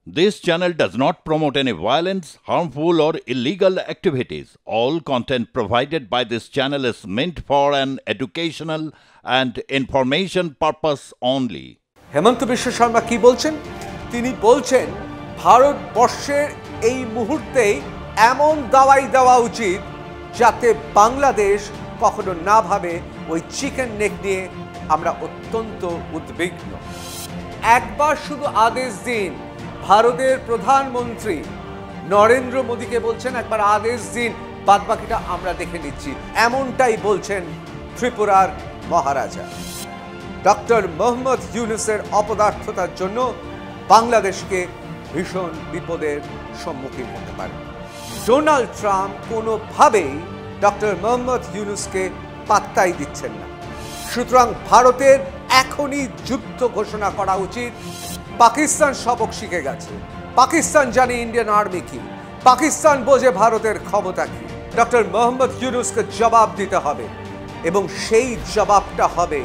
This channel does not promote any violence, harmful, or illegal activities. All content provided by this channel is meant for an educational and information purpose only. হেমন্ত বিশ্ব শর্মা কি বলছেন? তিনি বলছেন ভারতবর্ষের এই মুহূর্তেই এমন দাওয়াই দেওয়া উচিত যাতে বাংলাদেশ কখনো না ভাবে ওই চিকেন নেক নিয়ে আমরা অত্যন্ত উদ্বিগ্ন। একবার শুধু আদেশ দিন, ভারতের প্রধানমন্ত্রী নরেন্দ্র মোদীকে বলছেন একবার আদেশ দিন, বাদবাকিটা আমরা দেখে নিচ্ছি, এমনটাই বলছেন ত্রিপুরার মহারাজা। ডক্টর মোহাম্মদ ইউনূসের অপদার্থতার জন্য বাংলাদেশকে ভীষণ বিপদের সম্মুখীন হতে পারে। ডোনাল্ড ট্রাম্প কোনোভাবেই ডক্টর মোহাম্মদ ইউনূসকে পাত্তাই দিচ্ছেন না। সুতরাং ভারতের এখনই যুদ্ধ ঘোষণা করা উচিত। পাকিস্তান সবক শিখে গেছে, পাকিস্তান জানে ইন্ডিয়ান আর্মি কি, পাকিস্তান বোঝে ভারতের ক্ষমতা কি। ডক্টর মোহাম্মদ ইউনূসকে জবাব দিতে হবে এবং সেই জবাবটা হবে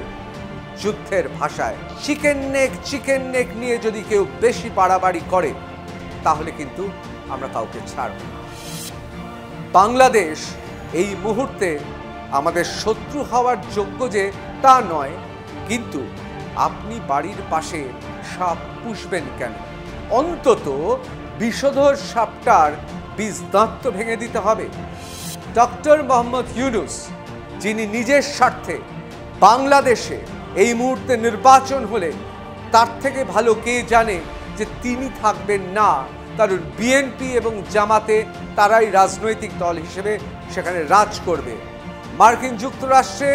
যুদ্ধের ভাষায়। চিকেন নেক নিয়ে যদি কেউ বেশি বাড়াবাড়ি করে তাহলে কিন্তু আমরা কাউকে ছাড়ব না। বাংলাদেশ এই মুহূর্তে আমাদের শত্রু হওয়ার যোগ্য যে তা নয়, কিন্তু আপনি বাড়ির পাশে সাপ পুষবেন কেন? অন্তত বিষধর সাপটার বীজ দাঁত ভেঙে দিতে হবে। ডক্টর মোহাম্মদ ইউনূস, যিনি নিজের স্বার্থে বাংলাদেশে এই মুহূর্তে নির্বাচন হলে তার থেকে ভালো কে জানে যে তিনি থাকবেন না, কারণ বিএনপি এবং জামাতে তারাই রাজনৈতিক দল হিসেবে সেখানে রাজ করবে। মার্কিন যুক্তরাষ্ট্রে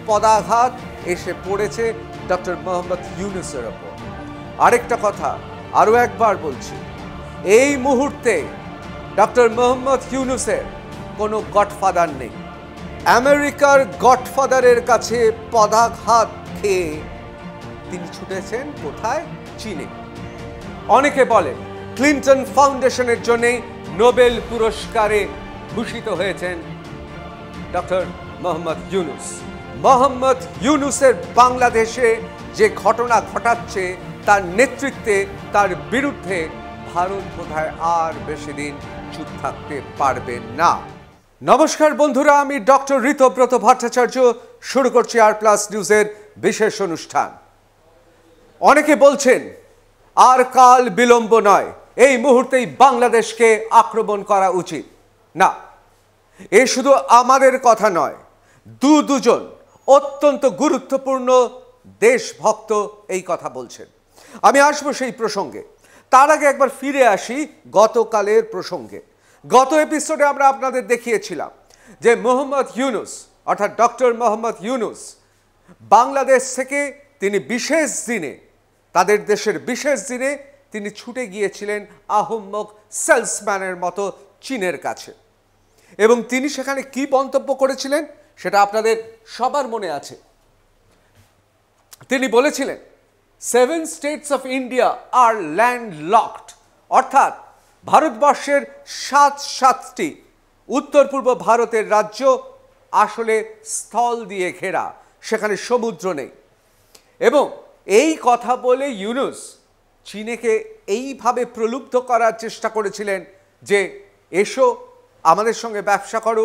পদাঘাত এসে পড়েছে ডক্টর মোহাম্মদ ইউনূসের ওপর। আরেকটা কথা আরও একবার বলছি, এই মুহূর্তে ডক্টর মোহাম্মদ ইউনূসের কোনো গডফাদার নেই। আমেরিকার গডফাদারের কাছে পদাঘাত খেয়ে তিনি ছুটেছেন কোথায়? চীনে। অনেকে বলে ক্লিন্টন ফাউন্ডেশনের জন্য নোবেল পুরস্কারে ভূষিত হয়েছেন ডক্টর মোহাম্মদ ইউনূস। মোহাম্মদ ইউনূসের বাংলাদেশে যে ঘটনা ঘটাচ্ছে তার নেতৃত্বে, তার বিরুদ্ধে ভারত বোধহয় আর বেশি দিন চুপ থাকতে পারবে না। নমস্কার বন্ধুরা, আমি ডক্টর ঋতব্রত ভট্টাচার্য। শুরু করছি আর+ নিউজের বিশেষ অনুষ্ঠান। অনেকে বলছেন আর কাল বিলম্ব নয়, এই মুহূর্তেই বাংলাদেশকে আক্রমণ করা উচিত। না, এ শুধু আমাদের কথা নয়, দুজন অত্যন্ত গুরুত্বপূর্ণ দেশভক্ত এই কথা বলছেন। আমি আসবো সেই প্রসঙ্গে, তার আগে একবার ফিরে আসি গতকালের প্রসঙ্গে। গত এপিসোডে আমরা আপনাদের দেখিয়েছিলাম যে মোহাম্মদ ইউনূস অর্থাৎ ডক্টর মোহাম্মদ ইউনূস বাংলাদেশ থেকে তিনি বিশেষ দিনে, তাদের দেশের বিশেষ দিনে তিনি ছুটে গিয়েছিলেন আহম্মক সেলসম্যানের মতো চীনের কাছে, এবং তিনি সেখানে কি মন্তব্য করেছিলেন সেটা আপনাদের সবার মনে আছে। তিনি বলেছিলেন 7 states of India are landlocked, অর্থাৎ ভারতবর্ষের 7টি উত্তর পূর্ব ভারতের রাজ্য আসলে স্থল দিয়ে ঘেরা, সেখানে সমুদ্র নেই। এবং এই কথা বলে ইউনূস চীনকে এইভাবে প্রলুব্ধ করার চেষ্টা করেছিলেন যে এসো আমাদের সঙ্গে ব্যবসা করো,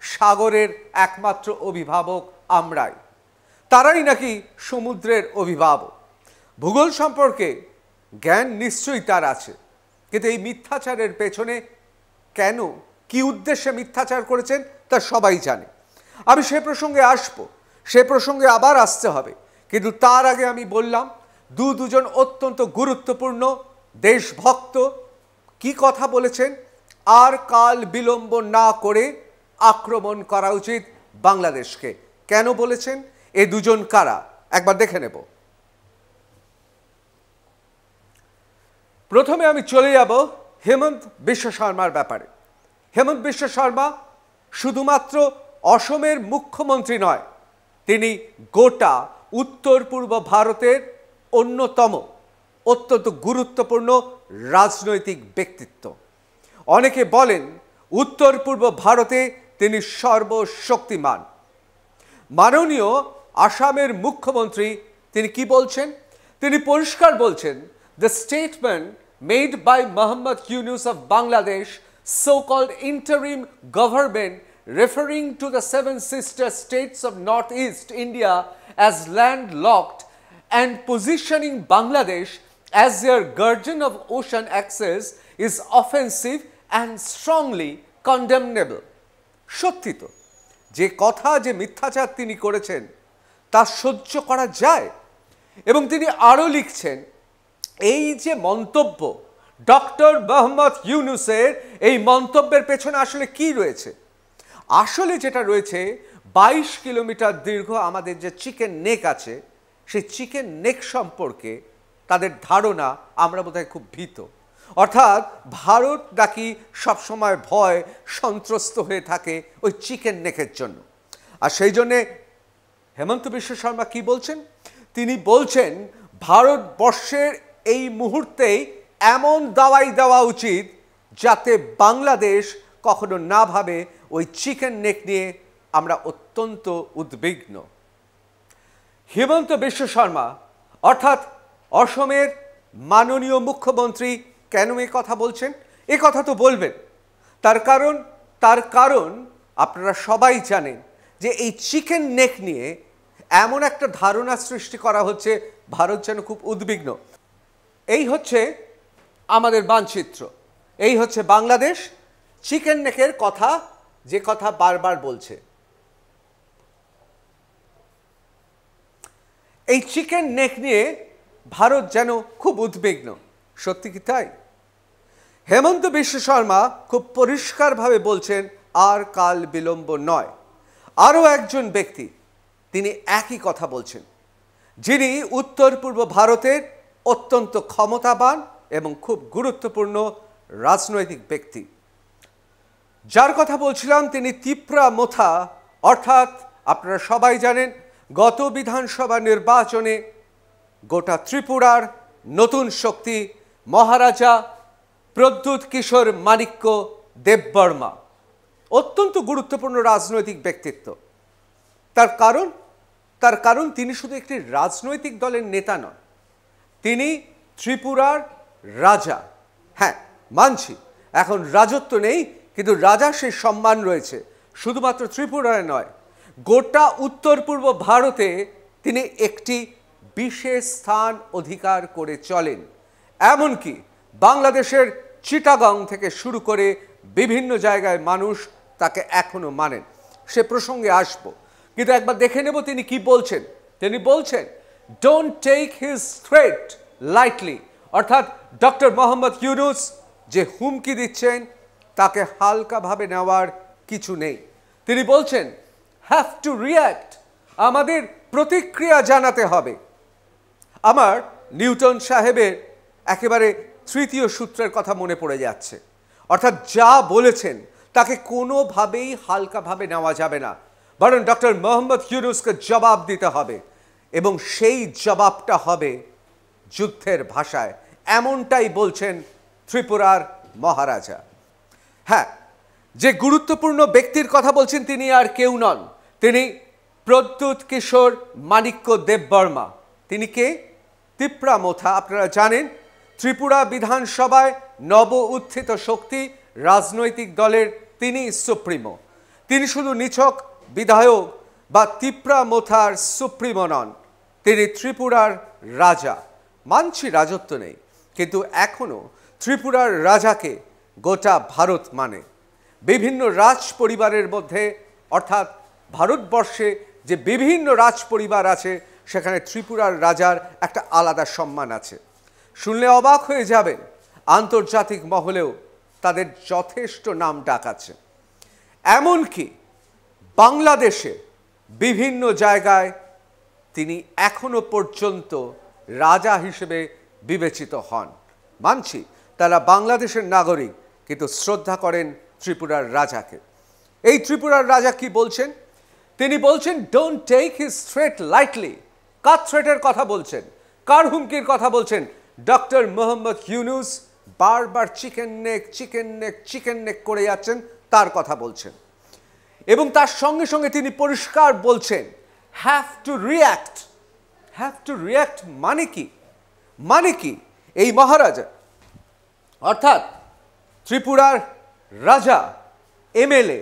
সাগরের একমাত্র অভিভাবক আমরাই, তারাই নাকি সমুদ্রের অভিভাবক। ভূগোল সম্পর্কে জ্ঞান নিশ্চয়ই তার আছে, কিন্তু এই মিথ্যাচারের পেছনে কেন, কি উদ্দেশ্যে মিথ্যাচার করেছেন তা সবাই জানে। আমি সে প্রসঙ্গে আসবো, সে প্রসঙ্গে আবার আসতে হবে, কিন্তু তার আগে আমি বললাম দুজন অত্যন্ত গুরুত্বপূর্ণ দেশভক্ত কি কথা বলেছেন। আর কাল বিলম্ব না করে আক্রমণ করা উচিত বাংলাদেশকে। কেন বলেছেন, এ দুজন কারা একবার দেখে নেব। প্রথমে আমি চলে যাব হেমন্ত বিশ্ব শর্মার ব্যাপারে। হেমন্ত বিশ্ব শর্মা শুধুমাত্র অসমের মুখ্যমন্ত্রী নয়, তিনি গোটা উত্তর পূর্ব ভারতের অন্যতম অত্যন্ত গুরুত্বপূর্ণ রাজনৈতিক ব্যক্তিত্ব। অনেকে বলেন উত্তর পূর্ব ভারতে তিনি সর্বশক্তিমান। মাননীয় আসামের মুখ্যমন্ত্রী তিনি কি বলছেন? তিনি পরিষ্কার বলছেন, the statement made by Muhammad Yunus of Bangladesh, so-called interim government, referring to the seven sister states of northeast India as landlocked and positioning Bangladesh as their guardian of ocean access is offensive and strongly condemnable. সত্যি তো, যে কথা, যে মিথ্যাচার তিনি করেছেন তা সহ্য করা যায়। এবং তিনি আরও লিখছেন, এই যে মন্তব্য ডক্টর মোহাম্মদ ইউনুসের, এই মন্তব্যের পেছনে আসলে কি রয়েছে? আসলে যেটা রয়েছে, 22 কিলোমিটার দীর্ঘ আমাদের যে চিকেন নেক আছে, সেই চিকেন নেক সম্পর্কে তাদের ধারণা আমরা বোধহয় খুব ভীত। অর্থাৎ ভারত নাকি সবসময় ভয় সন্ত্রস্ত হয়ে থাকে ওই চিকেন নেকের জন্য। আর সেই জন্যে হেমন্ত বিশ্ব শর্মা কি বলছেন? তিনি বলছেন ভারতবর্ষের এই মুহূর্তেই এমন দাওয়াই দেওয়া উচিত যাতে বাংলাদেশ কখনো না ভাবে ওই চিকেন নেক নিয়ে আমরা অত্যন্ত উদ্বিগ্ন। হেমন্ত বিশ্ব শর্মা অর্থাৎ অসমের মাননীয় মুখ্যমন্ত্রী কেন এই কথা বলছেন? এ কথা তো বলবেন, তার কারণ আপনারা সবাই জানেন যে এই চিকেন নেক নিয়ে এমন একটা ধারণা সৃষ্টি করা হচ্ছে ভারত যেন খুব উদ্বিগ্ন। এই হচ্ছে আমাদের মানচিত্র, এই হচ্ছে বাংলাদেশ। চিকেন নেকের কথা, যে কথা বারবার বলছে, এই চিকেন নেক নিয়ে ভারত যেন খুব উদ্বিগ্ন। সত্যি কি তাই? হেমন্ত বিশ্ব শর্মা খুব পরিষ্কারভাবে বলছেন আর কাল বিলম্ব নয়। আরও একজন ব্যক্তি তিনি একই কথা বলছেন, যিনি উত্তর পূর্ব ভারতের অত্যন্ত ক্ষমতাবান এবং খুব গুরুত্বপূর্ণ রাজনৈতিক ব্যক্তি। যার কথা বলছিলাম তিনি তিপ্রা মোথা, অর্থাৎ আপনারা সবাই জানেন গত বিধানসভা নির্বাচনে গোটা ত্রিপুরার নতুন শক্তি মহারাজা প্রদ্যুৎ কিশোর মাণিক্য দেববর্মা, অত্যন্ত গুরুত্বপূর্ণ রাজনৈতিক ব্যক্তিত্ব। তার কারণ তিনি শুধু একটি রাজনৈতিক দলের নেতা নন, তিনি ত্রিপুরার রাজা। হ্যাঁ, মানছি এখন রাজত্ব নেই, কিন্তু রাজা সেই সম্মান রয়েছে। শুধুমাত্র ত্রিপুরায় নয়, গোটা উত্তর পূর্ব ভারতে তিনি একটি বিশেষ স্থান অধিকার করে চলেন। এমনকি বাংলাদেশের চিটাগং থেকে শুরু করে বিভিন্ন জায়গায় মানুষ তাকে এখনো মানেন। সে প্রসঙ্গে আসবো, কিন্তু একবার দেখে নেব তিনি কি বলছেন। তিনি বলছেন, don't take his threat lightly, অর্থাৎ ডক্টর মোহাম্মদ ইউনুস যে হুমকি দিচ্ছেন তাকে হালকাভাবে নেওয়ার কিছু নেই। তিনি বলছেন হ্যাভ টু রিয়্যাক্ট, আমাদের প্রতিক্রিয়া জানাতে হবে। আমার নিউটন সাহেবের একেবারে তৃতীয় সূত্রের কথা মনে পড়ে যাচ্ছে, অর্থাৎ যা বলেছেন তাকে কোনোভাবেই হালকাভাবে নেওয়া যাবে না, বরং ডক্টর মোহাম্মদ ইউনুসকে জবাব দিতে হবে, এবং সেই জবাবটা হবে যুদ্ধের ভাষায়। এমনটাই বলছেন ত্রিপুরার মহারাজা। হ্যাঁ, যে গুরুত্বপূর্ণ ব্যক্তির কথা বলছেন তিনি আর কেউ নন, তিনি প্রদ্যুৎ কিশোর মাণিক্য দেববর্মা। তিনি কে? তিপ্রা মোথা। আপনারা জানেন ত্রিপুরা বিধানসভায় নব উত্থিত শক্তি রাজনৈতিক দলের তিনি সুপ্রিমো। তিনি শুধু নিছক বিধায়ক বা তিপ্রা মোথার সুপ্রিমো নন, তিনি ত্রিপুরার রাজা। মানছি রাজত্ব নেই, কিন্তু এখনো ত্রিপুরার রাজাকে গোটা ভারত মানে। বিভিন্ন রাজ পরিবারের মধ্যে, অর্থাৎ ভারতবর্ষে যে বিভিন্ন রাজ পরিবার আছে সেখানে ত্রিপুরার রাজার একটা আলাদা সম্মান আছে। শুনলে অবাক হয়ে যাবেন, আন্তর্জাতিক মহলেও তাদের যথেষ্ট নাম ডাক আছে। এমনকি বাংলাদেশে বিভিন্ন জায়গায় তিনি এখনো পর্যন্ত রাজা হিসেবে বিবেচিত হন। মানছি তারা বাংলাদেশের নাগরিক, কিন্তু শ্রদ্ধা করেন ত্রিপুরার রাজাকে। এই ত্রিপুরার রাজা কি বলছেন? তিনি বলছেন don't take his threat lightly. কার থ্রেটের কথা বলছেন? কার হুমকির কথা বলছেন? ডক্টর মোহাম্মদ ইউনুস বারবার chicken neck chicken neck chicken neck করে যাচ্ছেন, তার কথা বলছেন। এবং তার সঙ্গে সঙ্গে তিনি পরিষ্কার বলছেন have to react. Have to react মানে কি? মানে কি? এই মহারাজা অর্থাৎ ত্রিপুরার রাজা এমএলএ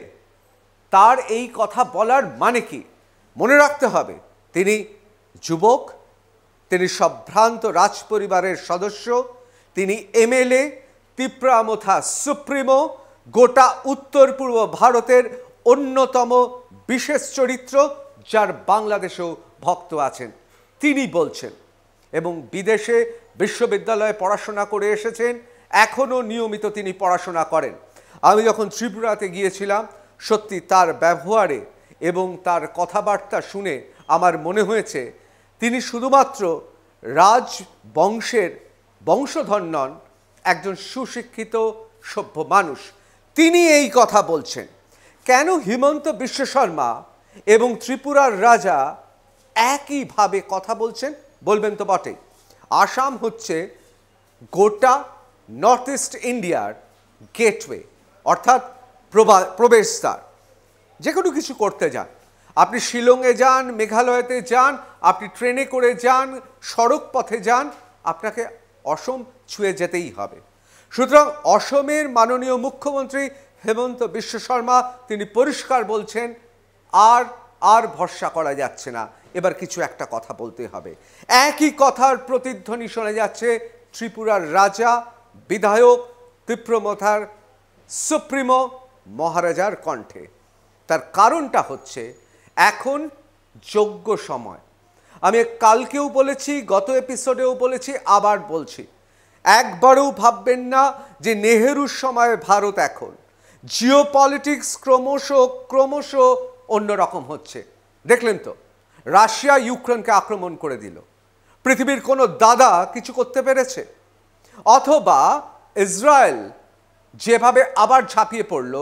তার এই কথা বলার মানে কি? মনে রাখতে হবে তিনি যুবক, তিনি সম্ভ্রান্ত রাজপরিবারের সদস্য, তিনি এমএলএ, তিপ্রামথা সুপ্রিমো, গোটা উত্তর পূর্ব ভারতের অন্যতম বিশেষ চরিত্র, যার বাংলাদেশেও ভক্ত আছেন। তিনি বলছেন এবং বিদেশে বিশ্ববিদ্যালয়ে পড়াশোনা করে এসেছেন, এখনও নিয়মিত তিনি পড়াশোনা করেন। আমি যখন ত্রিপুরাতে গিয়েছিলাম, সত্যি তার ব্যবহারে এবং তার কথাবার্তা শুনে আমার মনে হয়েছে তিনি শুধুমাত্র রাজবংশের বংশধর নন, একজন সুশিক্ষিত সভ্য মানুষ। তিনি এই কথা বলছেন। কেন হিমন্ত বিশ্ব শর্মা এবং ত্রিপুরার রাজা একইভাবে কথা বলছেন বলবেন তো বটেই। আসাম হচ্ছে গোটা নর্থ ইস্ট ইন্ডিয়ার গেটওয়ে, অর্থাৎ প্রবেশদ্বার। যে কোনো কিছু করতে যান, আপনি শিলংয়ে যান, মেঘালয়তে যান, আপনি ট্রেনে করে যান, সড়ক পথে যান, আপনাকে অসম ছুঁয়ে যেতেই হবে। সুতরাং অসমের মাননীয় মুখ্যমন্ত্রী হেমন্ত বিশ্ব শর্মা তিনি পরিষ্কার বলছেন আর ভরসা করা যাচ্ছে না, এবার কিছু একটা কথা বলতে হবে। একই কথার প্রতিধ্বনি শোনা যাচ্ছে ত্রিপুরার রাজা, বিধায়ক, তিপ্রমথার সুপ্রিমো মহারাজার কণ্ঠে। তার কারণটা হচ্ছে এখন যোগ্য সময়। আমি কালকেও বলেছি, গত এপিসোডেও বলেছি, আবার বলছি, একবারও ভাববেন না যে নেহেরুর সময় ভারত। এখন জিও পলিটিক্স ক্রমশ অন্যরকম হচ্ছে। দেখলেন তো, রাশিয়া ইউক্রেনকে আক্রমণ করে দিল, পৃথিবীর কোনো দাদা কিছু করতে পেরেছে? অথবা ইসরায়েল যেভাবে আবার ঝাঁপিয়ে পড়ল,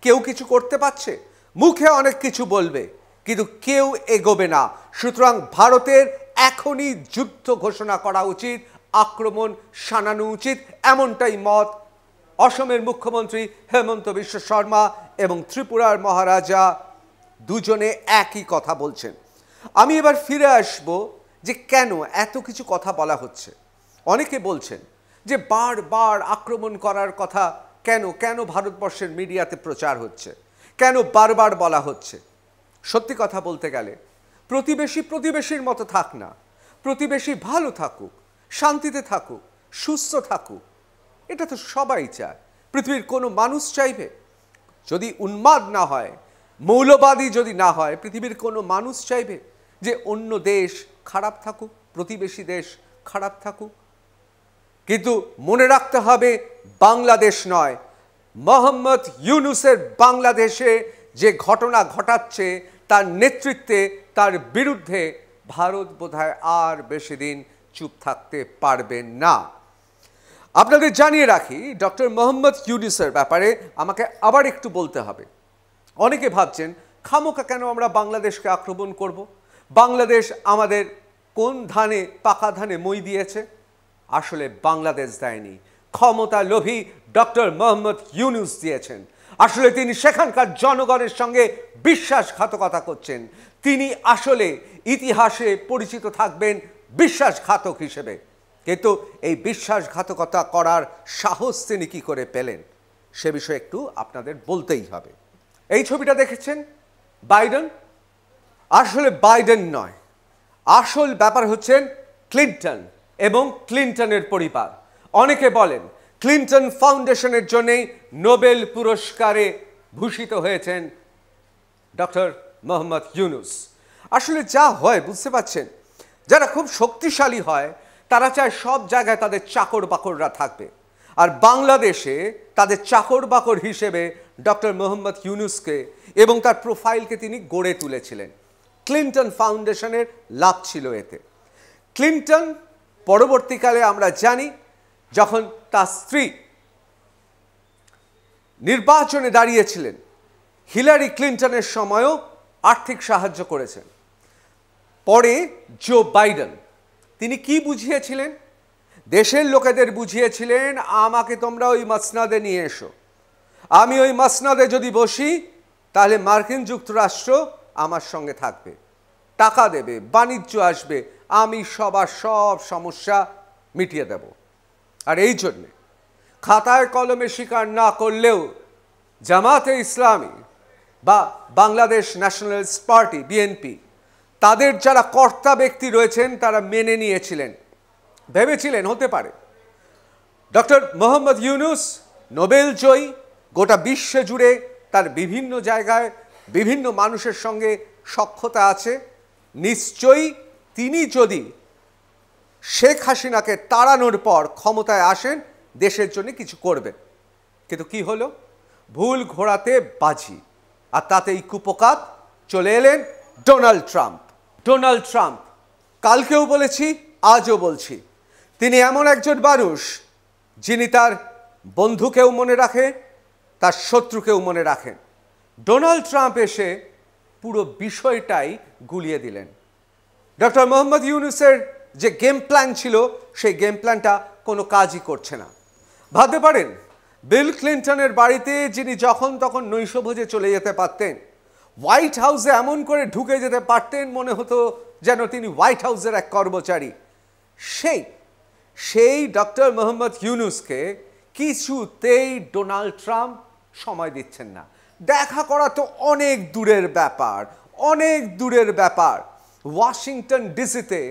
কেউ কিছু করতে পারছে? মুখে অনেক কিছু বলবে, কিন্তু কেউ এগোবে না। সুতরাং ভারতের এখনই যুদ্ধ ঘোষণা করা উচিত, আক্রমণ শানানো উচিত, এমনটাই মত অসমের মুখ্যমন্ত্রী হেমন্ত বিশ্ব শর্মা এবং ত্রিপুরার মহারাজা দুজনে একই কথা বলছেন। আমি এবার ফিরে আসব যে কেন এত কিছু কথা বলা হচ্ছে। অনেকে বলছেন যে বারবার আক্রমণ করার কথা কেন ভারতবর্ষের মিডিয়াতে প্রচার হচ্ছে, কেন বারবার বলা হচ্ছে। সত্যি কথা বলতে গেলে প্রতিবেশীর মতো থাক না, প্রতিবেশী ভালো থাকুক, শান্তিতে থাকুক, সুস্থ থাকুক, এটা তো সবাই চায়। পৃথিবীর কোনো মানুষ চাইবে? যদি উন্মাদ না হয়, মৌলবাদী যদি না হয়, পৃথিবীর কোনো মানুষ চাইবে যে অন্য দেশ খারাপ থাকুক, প্রতিবেশী দেশ খারাপ থাকুক? কিন্তু মনে রাখতে হবে, বাংলাদেশ নয়, মোহাম্মদ ইউনূসের বাংলাদেশে যে ঘটনা ঘটাচ্ছে তার নেতৃত্বে, তার বিরুদ্ধে ভারত বোধহয় আর বেশি দিন চুপ থাকতে পারবে না। আপনাদের জানিয়ে রাখি, ডক্টর মোহাম্মদ ইউনূসের ব্যাপারে আমাকে আবার একটু বলতে হবে। অনেকে ভাবছেন খামোকা কেন আমরা বাংলাদেশকে আক্রমণ করব? বাংলাদেশ আমাদের কোন ধানে, পাকা ধানে মই দিয়েছে? আসলে বাংলাদেশ দেয়নি, ক্ষমতা লোভী ডক্টর মোহাম্মদ ইউনূস দিয়েছেন। আসলে তিনি সেখানকার জনগণের সঙ্গে বিশ্বাসঘাতকতা করছেন। তিনি আসলে ইতিহাসে পরিচিত থাকবেন বিশ্বাসঘাতক হিসেবে। কিন্তু এই বিশ্বাসঘাতকতা করার সাহস তিনি কি করে পেলেন, সে বিষয়ে একটু আপনাদের বলতেই হবে। এই ছবিটা দেখেছেন, বাইডেন? আসলে বাইডেন নয়, আসল ব্যাপার হচ্ছেন ক্লিন্টন এবং ক্লিন্টনের পরিবার। অনেকে বলেন ক্লিন্টন ফাউন্ডেশনের জন্যই নোবেল পুরস্কারে ভূষিত হয়েছেন ডক্টর মোহাম্মদ ইউনূস। আসলে যা হয় বুঝতে পারছেন, যারা খুব শক্তিশালী হয় তারা চায় সব জায়গায় তাদের চাকর বাকররা থাকবে। আর বাংলাদেশে তাদের চাকর বাকর হিসেবে ডক্টর মোহাম্মদ ইউনূসকে এবং তার প্রোফাইলকে তিনি গড়ে তুলেছিলেন। ক্লিন্টন ফাউন্ডেশনের লাভ ছিল এতে। ক্লিন্টন পরবর্তীকালে আমরা জানি, যখন তার স্ত্রী নির্বাচনে দাঁড়িয়েছিলেন, হিলারি ক্লিন্টনের সময়ও আর্থিক সাহায্য করেছেন। পরে জো বাইডেন তিনি কি বুঝিয়েছিলেন? দেশের লোকেদের বুঝিয়েছিলেন, আমাকে তোমরা ওই মসনদে নিয়ে এসো, আমি ওই মসনদে যদি বসি তাহলে মার্কিন যুক্তরাষ্ট্র আমার সঙ্গে থাকবে, টাকা দেবে, বাণিজ্য আসবে, আমি সবার সব সমস্যা মিটিয়ে দেব। আর এই জন্যে খাতায় কলমে স্বীকার না করলেও জামাতে ইসলামী বা বাংলাদেশ ন্যাশনালিস্ট পার্টি বিএনপি তাদের যারা কর্তা ব্যক্তি রয়েছেন তারা মেনে নিয়েছিলেন, ভেবেছিলেন হতে পারে ডক্টর মোহাম্মদ ইউনূস নোবেল জয়ী, গোটা বিশ্বে জুড়ে তার বিভিন্ন জায়গায় বিভিন্ন মানুষের সঙ্গে সখ্যতা আছে, নিশ্চয়ই তিনি যদি শেখ হাসিনাকে তাড়ানোর পর ক্ষমতায় আসেন দেশের জন্য কিছু করবেন। কিন্তু কি হলো? ভুল ঘোড়াতে বাজি, আর তাতেই কুপোকাত চলে এলেন ডোনাল্ড ট্রাম্প। ডোনাল্ড ট্রাম্প, কালকেও বলেছি আজও বলছি, তিনি এমন একজন মানুষ যিনি তার বন্ধুকেও মনে রাখে, তার শত্রুকেও মনে রাখেন। ডোনাল্ড ট্রাম্প এসে পুরো বিষয়টাই গুলিয়ে দিলেন। ডক্টর মোহাম্মদ ইউনূসের যে গেম প্ল্যান ছিল সেই গেম প্ল্যানটা কোনো কাজই করছে না। ভাবতে পারেন বিল ক্লিন্টনের বাড়িতে যিনি যখন তখন নৈশভোজে চলে যেতে পারতেন, হোয়াইট হাউসে এমন করে ঢুকে যেতে পারতেন মনে হতো যেন তিনি হোয়াইট হাউসের এক কর্মচারী, সেই ডক্টর মোহাম্মদ ইউনূসকে কিছুতেই ডোনাল্ড ট্রাম্প সময় দিচ্ছেন না। দেখা করা তো অনেক দূরের ব্যাপার, অনেক দূরের ব্যাপার। ওয়াশিংটন ডিসিতে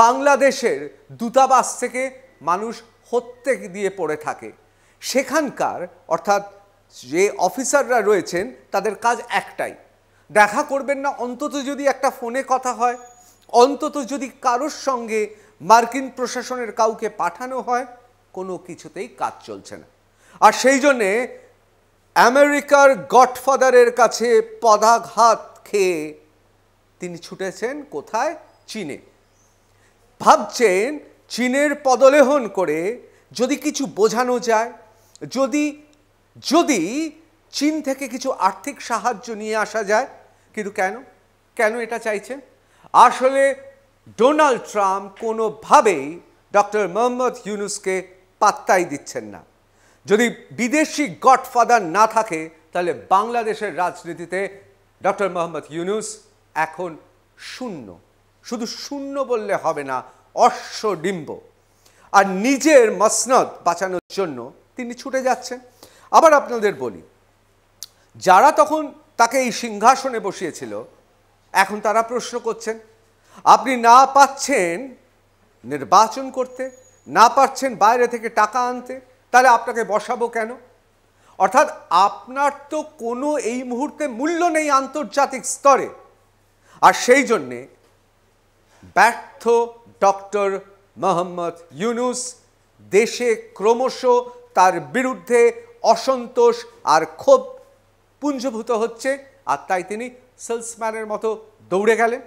বাংলাদেশের দূতাবাস থেকে মানুষ হত্যে দিয়ে পড়ে থাকে, সেখানকার অর্থাৎ যে অফিসাররা রয়েছেন তাদের কাজ একটাই, দেখা করবেন না, অন্তত যদি একটা ফোনে কথা হয়, অন্তত যদি কারোর সঙ্গে মার্কিন প্রশাসনের কাউকে পাঠানো হয়, কোনো কিছুতেই কাজ চলছে না। আর সেই জন্যে আমেরিকার গডফাদারের কাছে পদাঘাত খেয়ে তিনি ছুটেছেন কোথায়? চীনে। ভাবছেন চীনের পদলেহন করে যদি কিছু বোঝানো যায়, যদি চীন থেকে কিছু আর্থিক সাহায্য নিয়ে আসা যায়। কিন্তু কেন এটা চাইছেন? আসলে ডোনাল্ড ট্রাম্প কোনোভাবেই ডক্টর মোহাম্মদ ইউনূসকে পাত্তাই দিচ্ছেন না। যদি বিদেশি গডফাদার না থাকে তাহলে বাংলাদেশের রাজনীতিতে ডক্টর মোহাম্মদ ইউনূস এখন শূন্য। শুধু শূন্য বললে হবে না, অশ্বডিম্ব। আর নিজের মসনদ বাঁচানোর জন্য তিনি ছুটে যাচ্ছেন। আবার আপনাদের বলি, যারা তখন তাকে এই সিংহাসনে বসিয়েছিল এখন তারা প্রশ্ন করছেন, আপনি না পাচ্ছেন নির্বাচন করতে, না পাচ্ছেন বাইরে থেকে টাকা আনতে, তাহলে আপনাকে বসাবো কেন? অর্থাৎ আপনার তো কোনো এই মুহূর্তে মূল্য নেই আন্তর্জাতিক স্তরে। আর সেই জন্যে ব্যর্থ ডক্টর মোহাম্মদ ইউনূস দেশে ক্রমশ তার বিরুদ্ধে অসন্তোষ আর ক্ষোভ পুঞ্জভূত হচ্ছে, আর তাই তিনি সেলসম্যানের মতো দৌড়ে গেলেন।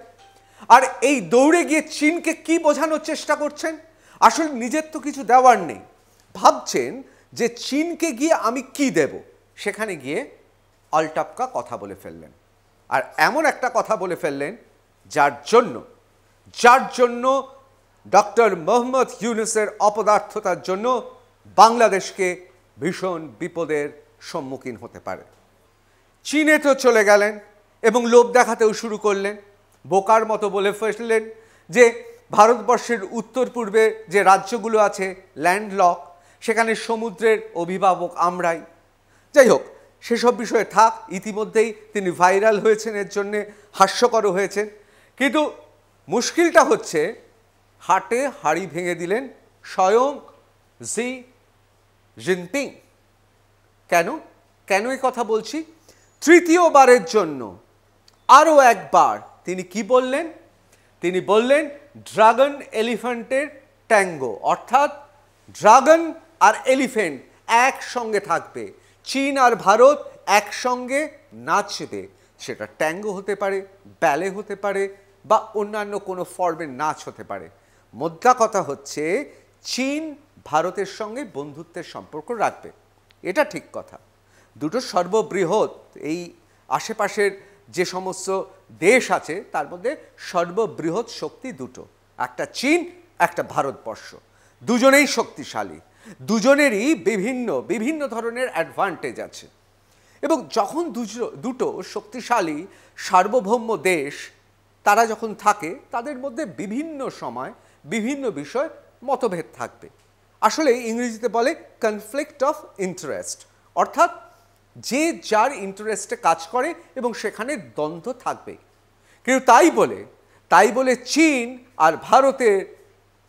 আর এই দৌড়ে গিয়ে চীনকে কি বোঝানোর চেষ্টা করছেন? আসলে নিজের তো কিছু দেওয়ার নেই, ভাবছেন যে চীনকে গিয়ে আমি কি দেব, সেখানে গিয়ে আলটাপকা কথা বলে ফেললেন। আর এমন একটা কথা বলে ফেললেন যার জন্য ডক্টর মোহাম্মদ ইউনূসের অপদার্থতার জন্য বাংলাদেশকে ভীষণ বিপদের সম্মুখীন হতে পারে। চীনে তো চলে গেলেন এবং লোভ দেখাতেও শুরু করলেন, বোকার মতো বলে ফেললেন যে ভারতবর্ষের উত্তর পূর্বে যে রাজ্যগুলো আছে ল্যান্ডলক, সেখানে সমুদ্রের অভিভাবক আমরাই। যাই হোক, সেসব বিষয়ে থাক, ইতিমধ্যেই তিনি ভাইরাল হয়েছেন, এর জন্যে হাস্যকরও হয়েছেন। কিন্তু মুশকিলটা হচ্ছে হাটে হাড়ি ভেঙে দিলেন স্বয়ং জি জিনপিং। কেন এই কথা বলছি? তৃতীয়বারের জন্য আরও একবার তিনি কি বললেন? তিনি বললেন ড্রাগন এলিফ্যান্টের ট্যাঙ্গো, অর্থাৎ ড্রাগন আর এলিফ্যান্ট একসঙ্গে থাকবে, চীন আর ভারত একসঙ্গে নাচবে। সেটা ট্যাঙ্গো হতে পারে, ব্যালে হতে পারে, বা অন্যান্য কোনো ফর্মের নাচ হতে পারে। মোদ্দা কথা হচ্ছে চীন ভারতের সঙ্গে বন্ধুত্বের সম্পর্ক রাখবে, এটা ঠিক কথা। দুটো সর্ববৃহৎ এই আশেপাশের যে সমস্ত দেশ আছে তার মধ্যে সর্ববৃহৎ শক্তি দুটো, একটা চীন, একটা ভারতবর্ষ। দুজনেই শক্তিশালী, দুজনেরই বিভিন্ন ধরনের অ্যাডভান্টেজ আছে। এবং যখন দুটো শক্তিশালী সার্বভৌম দেশ তারা যখন থাকে, তাদের মধ্যে বিভিন্ন সময় বিভিন্ন বিষয় মতভেদ থাকবে। আসলে ইংরেজিতে বলে কনফ্লিক্ট অফ ইন্টারেস্ট, অর্থাৎ যে যার ইন্টারেস্টে কাজ করে এবং সেখানে দ্বন্দ্ব থাকবে। কিন্তু তাই বলে চীন আর ভারতের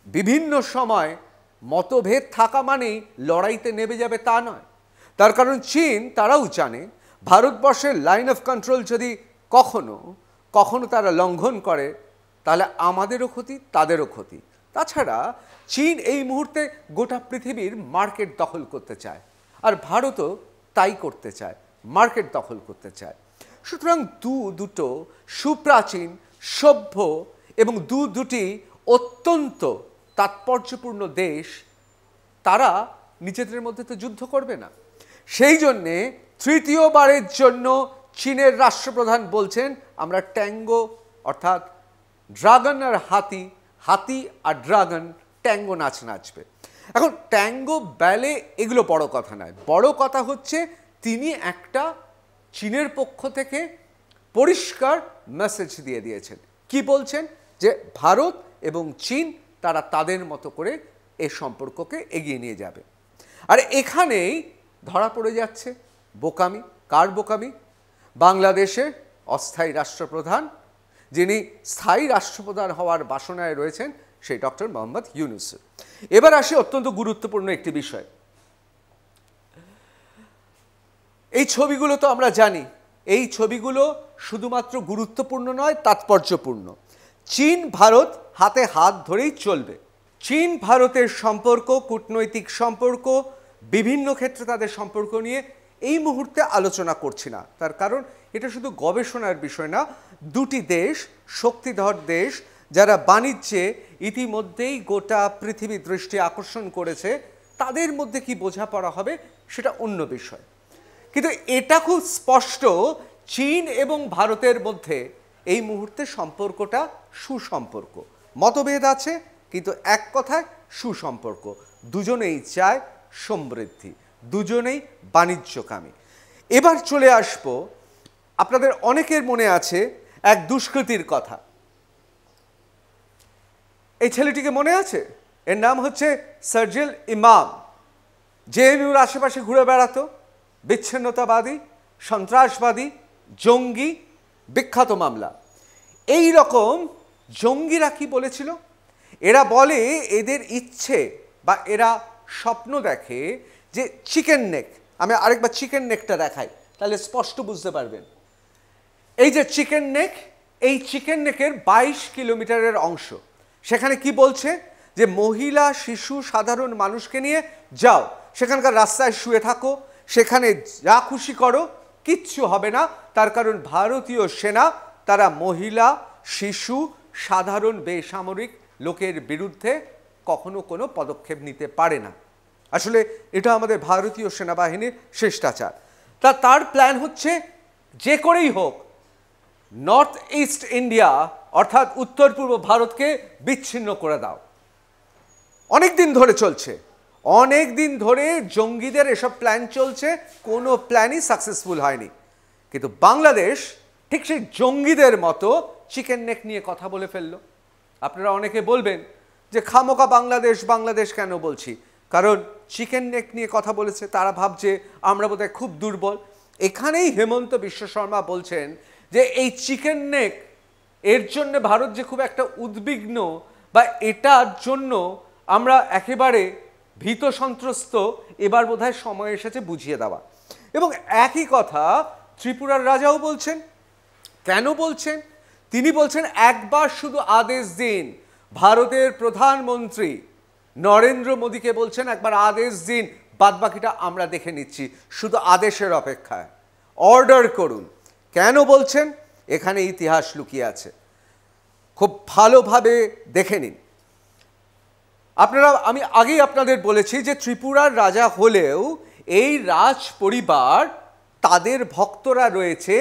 বিভিন্ন সময় মতভেদ থাকা মানেই লড়াইতে নেমে যাবে তা নয়। তার কারণ চীন তারাও জানে ভারতবর্ষের লাইন অফ কন্ট্রোল যদি কখনো তারা লঙ্ঘন করে তাহলে আমাদেরও ক্ষতি, তাদেরও ক্ষতি। তাছাড়া চীন এই মুহূর্তে গোটা পৃথিবীর মার্কেট দখল করতে চায়, আর ভারতও তাই করতে চায়, মার্কেট দখল করতে চায়। সুতরাং দুটো সুপ্রাচীন, সভ্য এবং দুটি অত্যন্ত তাৎপর্যপূর্ণ দেশ, তারা নিজেদের মধ্যে তো যুদ্ধ করবে না। সেই জন্যে তৃতীয়বারের জন্য চীনের রাষ্ট্রপ্রধান বলছেন আমরা ট্যাঙ্গো, অর্থাৎ ড্রাগন আর হাতি আর ড্রাগন ট্যাঙ্গো নাচ নাচবে। এখন ট্যাঙ্গো ব্যালে এগুলো বড় কথা নয়, বড় কথা হচ্ছে তিনি একটা চীনের পক্ষ থেকে পরিষ্কার মেসেজ দিয়ে দিয়েছেন। কি বলছেন? যে ভারত এবং চীন তারা তাদের মতো করে এই সম্পর্ককে এগিয়ে নিয়ে যাবে। আর এখানেই ধরা পড়ে যাচ্ছে বোকামি। কার বোকামি? বাংলাদেশের অস্থায়ী রাষ্ট্রপ্রধান, যিনি স্থায়ী রাষ্ট্রপ্রধান হওয়ার বাসনায় রয়েছেন, সেই ডক্টর মোহাম্মদ ইউনূস। এবার আসি অত্যন্ত গুরুত্বপূর্ণ একটি বিষয়। এই ছবিগুলো তো আমরা জানি, এই ছবিগুলো শুধুমাত্র গুরুত্বপূর্ণ নয়, তাৎপর্যপূর্ণ। চীন ভারত হাতে হাত ধরেই চলবে। চীন ভারতের সম্পর্ক, কূটনৈতিক সম্পর্ক, বিভিন্ন ক্ষেত্রে তাদের সম্পর্ক নিয়ে এই মুহূর্তে আলোচনা করছি না। তার কারণ এটা শুধু গবেষণার বিষয় না, দুটি দেশ, শক্তিধর দেশ, যারা বাণিজ্যে ইতিমধ্যেই গোটা পৃথিবী দৃষ্টি আকর্ষণ করেছে, তাদের মধ্যে কি বোঝাপড়া হবে সেটা অন্য বিষয়। কিন্তু এটা খুব স্পষ্ট, চীন এবং ভারতের মধ্যে এই মুহূর্তে সম্পর্কটা সুসম্পর্ক। মতভেদ আছে, কিন্তু এক কথায় সুসম্পর্ক। দুজনেই চায় সমৃদ্ধি, দুজনেই বাণিজ্যকামী। এবার চলে আসব, আপনাদের অনেকের মনে আছে এক দুষ্কৃতীর কথা। এই ছেলেটিকে মনে আছে? এর নাম হচ্ছে সার্জিল ইমাম। জেএনইউর আশেপাশে ঘুরে বেড়াতো, বিচ্ছিন্নতাবাদী, সন্ত্রাসবাদী, জঙ্গি, বিখ্যাত মামলা। এই রকম জঙ্গিরা কি বলেছিল? এরা বলে এদের ইচ্ছে বা এরা স্বপ্ন দেখে যে চিকেন নেক, আমি আরেকবার চিকেন নেকটা দেখাই তাহলে স্পষ্ট বুঝতে পারবেন। এই যে চিকেন নেক, এই চিকেন নেকের 22 কিলোমিটারের অংশ, সেখানে কি বলছে যে মহিলা, শিশু, সাধারণ মানুষকে নিয়ে যাও, সেখানকার রাস্তায় শুয়ে থাকো, সেখানে যা খুশি করো, কিচ্ছু হবে না। তার কারণ ভারতীয় সেনা তারা মহিলা, শিশু, সাধারণ বেসামরিক লোকের বিরুদ্ধে কখনো কোনো পদক্ষেপ নিতে পারে না। আসলে এটা আমাদের ভারতীয় সেনাবাহিনীর শিষ্টাচার। তার প্ল্যান হচ্ছে যে করেই হোক নর্থ ইস্ট ইন্ডিয়া, অর্থাৎ উত্তর পূর্ব ভারতকে বিচ্ছিন্ন করে দাও। অনেক দিন ধরে চলছে, অনেক দিন ধরে জঙ্গিদের এসব প্ল্যান চলছে, কোনো প্ল্যানই সাকসেসফুল হয়নি। কিন্তু বাংলাদেশ ঠিক সেই জঙ্গিদের মতো চিকেন নেক নিয়ে কথা বলে ফেললো। আপনারা অনেকে বলবেন যে খামোকা বাংলাদেশ কেন বলছি, কারণ চিকেন নেক নিয়ে কথা বলেছে, তারা ভাবছে আমরা বোধহয় খুব দুর্বল। এখানেই হেমন্ত বিশ্ব শর্মা বলছেন যে এই চিকেন নেক এর জন্য ভারত যে খুব একটা উদ্বিগ্ন বা এটার জন্য আমরা একেবারে ভীত সন্ত্রস্ত, এবার বোধহয় সময় এসেছে বুঝিয়ে দেওয়া। এবং একই কথা ত্রিপুরার রাজাও বলছেন। কেন বলছেন? তিনি বলছেন একবার শুধু আদেশ দিন, ভারতের প্রধানমন্ত্রী নরেন্দ্র মোদীকে বলছেন একবার আদেশ দিন, বাদবাকিটা আমরা দেখে নিচ্ছি, শুধু আদেশের অপেক্ষায়, অর্ডার করুন। কেন বলছেন? এখানে ইতিহাস লুকিয়ে আছে, খুব ভালোভাবে দেখে নিন। আমি আগেই আপনাদের বলেছি যে ত্রিপুরার রাজা হলেও এই রাজ পরিবার, তাদের ভক্তরা রয়েছে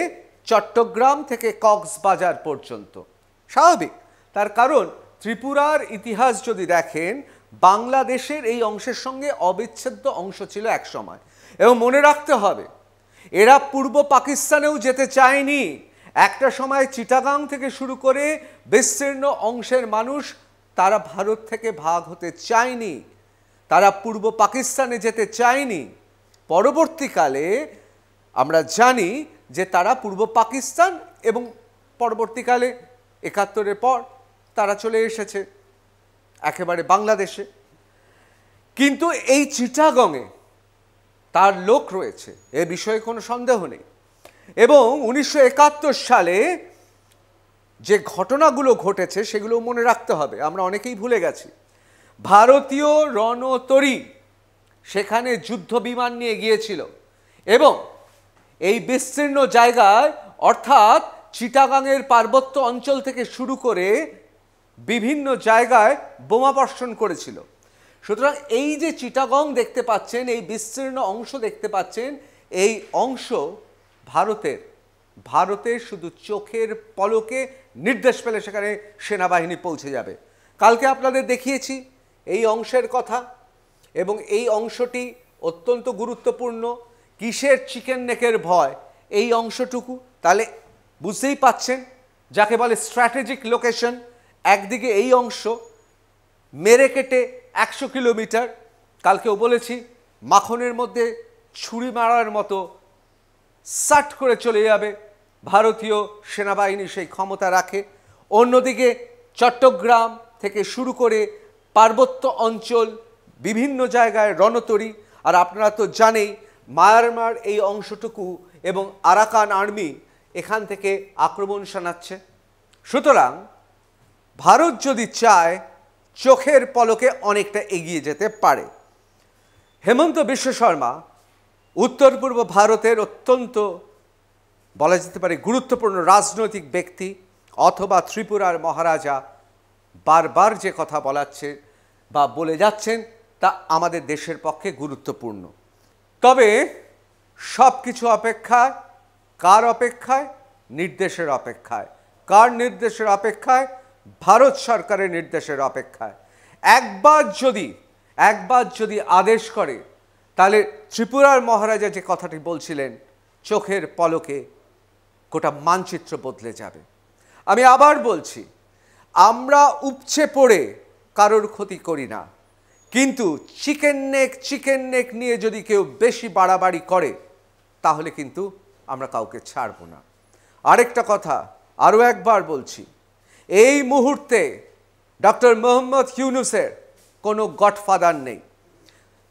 চট্টগ্রাম থেকে কক্সবাজার পর্যন্ত। স্বাভাবিক, তার কারণ ত্রিপুরার ইতিহাস যদি দেখেন, বাংলাদেশের এই অংশের সঙ্গে অবিচ্ছেদ্য অংশ ছিল এক সময়। এবং মনে রাখতে হবে, এরা পূর্ব পাকিস্তানেও যেতে চায়নি। একটা সময় চিটাগাং থেকে শুরু করে বিস্তীর্ণ অংশের মানুষ তারা ভারত থেকে ভাগ হতে চায়নি। তারা পূর্ব পাকিস্তানে যেতে চায়নি। পরবর্তীকালে আমরা জানি যে তারা পূর্ব পাকিস্তান এবং পরবর্তীকালে ৭১-এর পর তারা চলে এসেছে একেবারে বাংলাদেশে। কিন্তু এই চিটাগংয়ে তার লোক রয়েছে, এ বিষয়ে কোনো সন্দেহ নেই। এবং ১৯৭১ সালে যে ঘটনাগুলো ঘটেছে সেগুলো মনে রাখতে হবে, আমরা অনেকেই ভুলে গেছি। ভারতীয় রণতরী সেখানে যুদ্ধ বিমান নিয়ে গিয়েছিল এবং এই বিস্তীর্ণ জায়গায় অর্থাৎ চিটাগাংয়ের পার্বত্য অঞ্চল থেকে শুরু করে বিভিন্ন জায়গায় বোমাবর্ষণ করেছিল। সুতরাং এই যে চিটাগং দেখতে পাচ্ছেন, এই বিস্তীর্ণ অংশ দেখতে পাচ্ছেন, এই অংশ ভারতের শুধু চোখের পলকে নির্দেশ পেলে সেখানে সেনাবাহিনী পৌঁছে যাবে। কালকে আপনাদের দেখিয়েছি এই অংশের কথা, এবং এই অংশটি অত্যন্ত গুরুত্বপূর্ণ। কিসের চিকেন নেকের ভয়? এই অংশটুকু। তাহলে বুঝতেই পাচ্ছেন যাকে বলে স্ট্র্যাটেজিক লোকেশন। একদিকে এই অংশ মেরে কেটে ১০০ কিলোমিটার, কালকেও বলেছি মাখনের মধ্যে ছুরি মারার মতো সাট করে চলে যাবে ভারতীয় সেনাবাহিনী, সেই ক্ষমতা রাখে। অন্যদিকে চট্টগ্রাম থেকে শুরু করে পার্বত্য অঞ্চল বিভিন্ন জায়গায় রণতরী। আর আপনারা তো জানেই মায়ানমার এই অংশটুকু এবং আরাকান আর্মি এখান থেকে আক্রমণ শানাচ্ছে। সুতরাং ভারত যদি চায় চোখের পলকে অনেকটা এগিয়ে যেতে পারে। হেমন্ত বিশ্ব শর্মা উত্তর পূর্ব ভারতের অত্যন্ত বলা যেতে পারে গুরুত্বপূর্ণ রাজনৈতিক ব্যক্তি, অথবা ত্রিপুরার মহারাজা বারবার যে কথা বলাচ্ছে বা বলে যাচ্ছেন তা আমাদের দেশের পক্ষে গুরুত্বপূর্ণ। তবে সব কিছু অপেক্ষায়, কার অপেক্ষায়? নির্দেশের অপেক্ষায়। কার নির্দেশের অপেক্ষায়? ভারত সরকারের নির্দেশের অপেক্ষায়। একবার যদি আদেশ করে তাহলে ত্রিপুরার মহারাজা যে কথাটি বলছিলেন, চোখের পলকে গোটা মানচিত্র বদলে যাবে। আমি আবার বলছি, আমরা উপচে পড়ে কারোর ক্ষতি করি না, কিন্তু চিকেন নেক নিয়ে যদি কেউ বেশি বাড়াবাড়ি করে তাহলে কিন্তু আমরা কাউকে ছাড়ব না। আরেকটা কথা আরও একবার বলছি, এই মুহূর্তে ডক্টর মোহাম্মদ ইউনূসের কোনো গডফাদার নেই।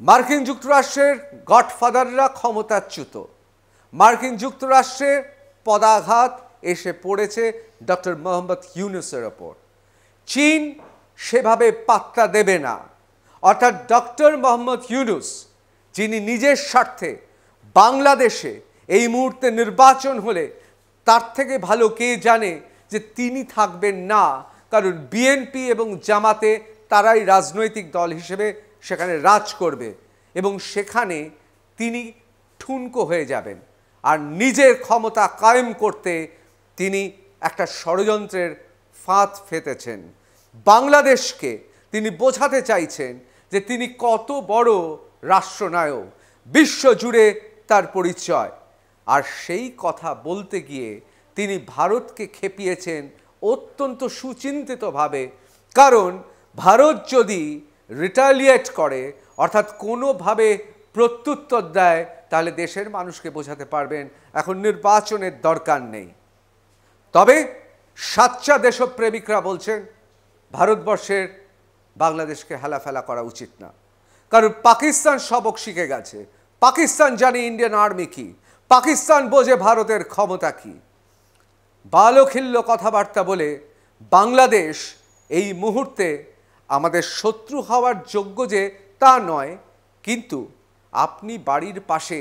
মার্কিন যুক্তরাষ্ট্রের গডফাদাররা ক্ষমতাচ্যুত। মার্কিন যুক্তরাষ্ট্রের পদাঘাত এসে পড়েছে ডক্টর মোহাম্মদ ইউনূসের ওপর। চীন সেভাবে পাত্তা দেবে না। অর্থাৎ ডক্টর মোহাম্মদ ইউনূস, যিনি নিজের স্বার্থে বাংলাদেশে এই মুহূর্তে নির্বাচন হলে তার থেকে ভালো কে জানে যে তিনি থাকবেন না, কারণ বিএনপি এবং জামাতে তারাই রাজনৈতিক দল হিসেবে সেখানে রাজ করবে এবং সেখানে তিনি ঠুনকো হয়ে যাবেন। আর নিজের ক্ষমতা কায়েম করতে তিনি একটা ষড়যন্ত্রের ফাঁদ ফেতেছেন। বাংলাদেশকে তিনি বোঝাতে চাইছেন যে তিনি কত বড় রাষ্ট্রনায়ক, বিশ্বজুড়ে তার পরিচয়। আর সেই কথা বলতে গিয়ে তিনি ভারতকে খেপিয়েছেন অত্যন্ত সুচিন্তিতভাবে। কারণ ভারত যদি রিটালিয়েট করে, অর্থাৎ কোনোভাবে প্রত্যুত্তর দেয়, তাহলে দেশের মানুষকে বোঝাতে পারবেন এখন নির্বাচনের দরকার নেই। তবে সাচ্চা দেশপ্রেমিকরা বলছেন ভারতবর্ষের বাংলাদেশকে হেলাফেলা করা উচিত না, কারণ পাকিস্তান সবক শিখে গেছে। পাকিস্তান জানে ইন্ডিয়ান আর্মি কি, পাকিস্তান বোঝে ভারতের ক্ষমতা কি। বালখিল্য কথাবার্তা বলে বাংলাদেশ এই মুহূর্তে আমাদের শত্রু হওয়ার যোগ্য যে তা নয়, কিন্তু আপনি বাড়ির পাশে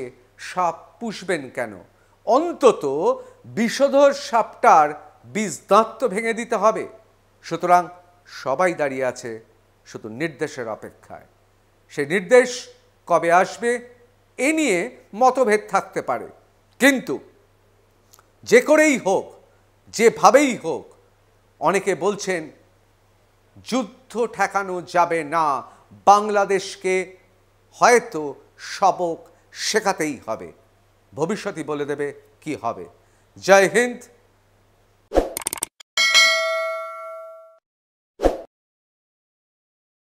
সাপ পুষবেন কেন? অন্তত বিষধর সাপটার বীজ দাঁত ভেঙে দিতে হবে। সুতরাং সবাই দাঁড়িয়ে আছে শুধু নির্দেশের অপেক্ষায়। সেই নির্দেশ কবে আসবে এ নিয়ে মতভেদ থাকতে পারে, কিন্তু যে করেই হোক, যেভাবেই হোক, অনেকে বলছেন যুদ্ধ ঠেকানো যাবে না, বাংলাদেশকে হয়তো সবক শেখাতেই হবে। ভবিষ্যৎই বলে দেবে কি হবে। জয় হিন্দ।